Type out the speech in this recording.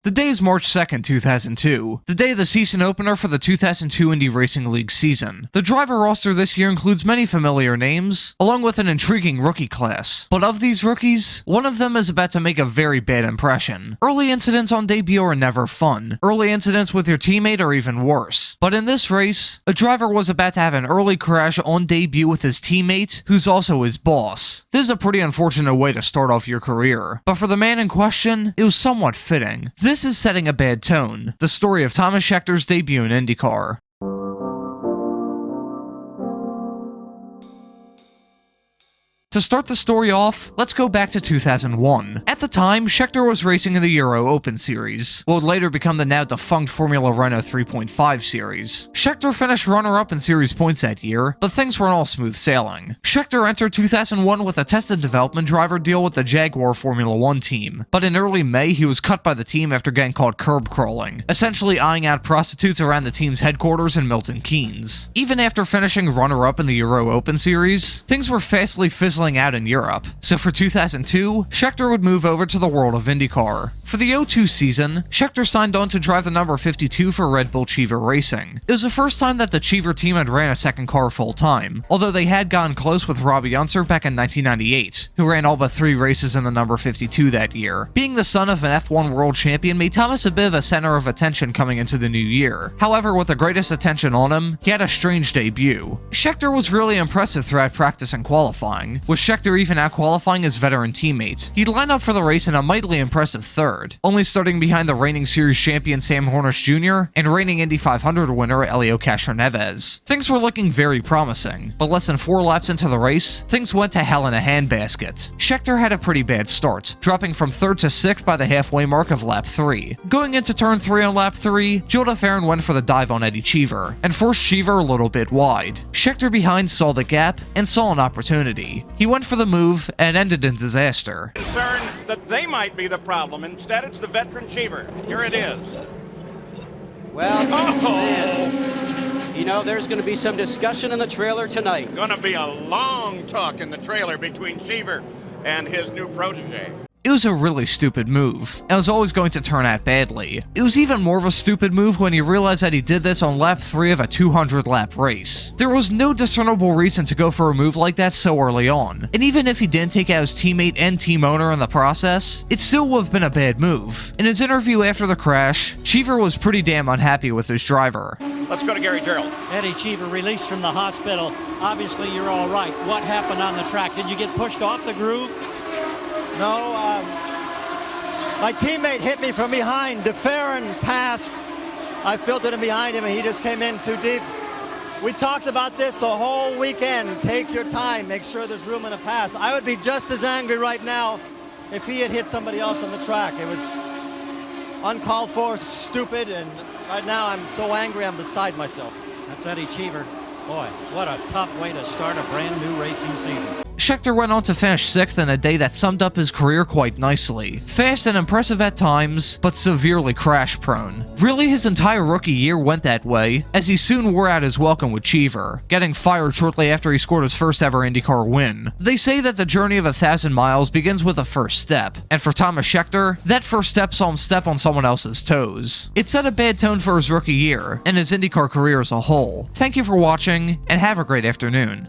The day is March 2nd, 2002, the day of the season opener for the 2002 Indy Racing League season. The driver roster this year includes many familiar names, along with an intriguing rookie class. But of these rookies, one of them is about to make a very bad impression. Early incidents on debut are never fun. Early incidents with your teammate are even worse. But in this race, a driver was about to have an early crash on debut with his teammate, who's also his boss. This is a pretty unfortunate way to start off your career. But for the man in question, it was somewhat fitting. This is setting a bad tone. The story of Thomas Scheckter's debut in IndyCar. To start the story off, let's go back to 2001. At the time, Scheckter was racing in the Euro Open Series, what would later become the now defunct Formula Renault 3.5 Series. Scheckter finished runner-up in series points that year, but things weren't all smooth sailing. Scheckter entered 2001 with a test and development driver deal with the Jaguar Formula 1 team, but in early May he was cut by the team after getting caught curb crawling, essentially eyeing out prostitutes around the team's headquarters in Milton Keynes. Even after finishing runner-up in the Euro Open Series, things were fastly fizzling out in Europe, so for 2002, Scheckter would move over to the world of IndyCar. For the 02 season, Scheckter signed on to drive the number 52 for Red Bull Cheever Racing. It was the first time that the Cheever team had ran a second car full-time, although they had gotten close with Robbie Unser back in 1998, who ran all but 3 races in the number 52 that year. Being the son of an F1 world champion made Thomas a bit of a center of attention coming into the new year. However, with the greatest attention on him, he had a strange debut. Scheckter was really impressive throughout practice and qualifying, with Scheckter even out-qualifying his veteran teammate. He'd line up for the race in a mightily impressive third, only starting behind the reigning series champion Sam Hornish Jr. and reigning Indy 500 winner Helio Castroneves. Things were looking very promising, but less than 4 laps into the race, things went to hell in a handbasket. Scheckter had a pretty bad start, dropping from 3rd to 6th by the halfway mark of lap 3. Going into turn 3 on lap 3, Joe DeFerrin went for the dive on Eddie Cheever, and forced Cheever a little bit wide. Scheckter behind saw the gap and saw an opportunity. He went for the move and ended in disaster. Concerned that they might be the problem. Instead, it's the veteran Cheever. Here it is. Well, man, you know, there's going to be some discussion in the trailer tonight. Going to be a long talk in the trailer between Cheever and his new protege. It was a really stupid move, and was always going to turn out badly. It was even more of a stupid move when he realized that he did this on lap 3 of a 200-lap race. There was no discernible reason to go for a move like that so early on, and even if he didn't take out his teammate and team owner in the process, it still would have been a bad move. In his interview after the crash, Cheever was pretty damn unhappy with his driver. Let's go to Gary Gerald. Eddie Cheever released from the hospital. Obviously, you're all right. What happened on the track? Did you get pushed off the groove? No, my teammate hit me from behind. DeFerrin passed. I filtered him behind him, and he just came in too deep. We talked about this the whole weekend. Take your time. Make sure there's room in the pass. I would be just as angry right now if he had hit somebody else on the track. It was uncalled for, stupid, and right now I'm so angry I'm beside myself. That's Eddie Cheever. Boy, what a tough way to start a brand new racing season. Scheckter went on to finish 6th in a day that summed up his career quite nicely. Fast and impressive at times, but severely crash-prone. Really, his entire rookie year went that way, as he soon wore out his welcome with Cheever, getting fired shortly after he scored his first ever IndyCar win. They say that the journey of 1,000 miles begins with a first step, and for Thomas Scheckter, that first step saw him step on someone else's toes. It set a bad tone for his rookie year, and his IndyCar career as a whole. Thank you for watching, and have a great afternoon.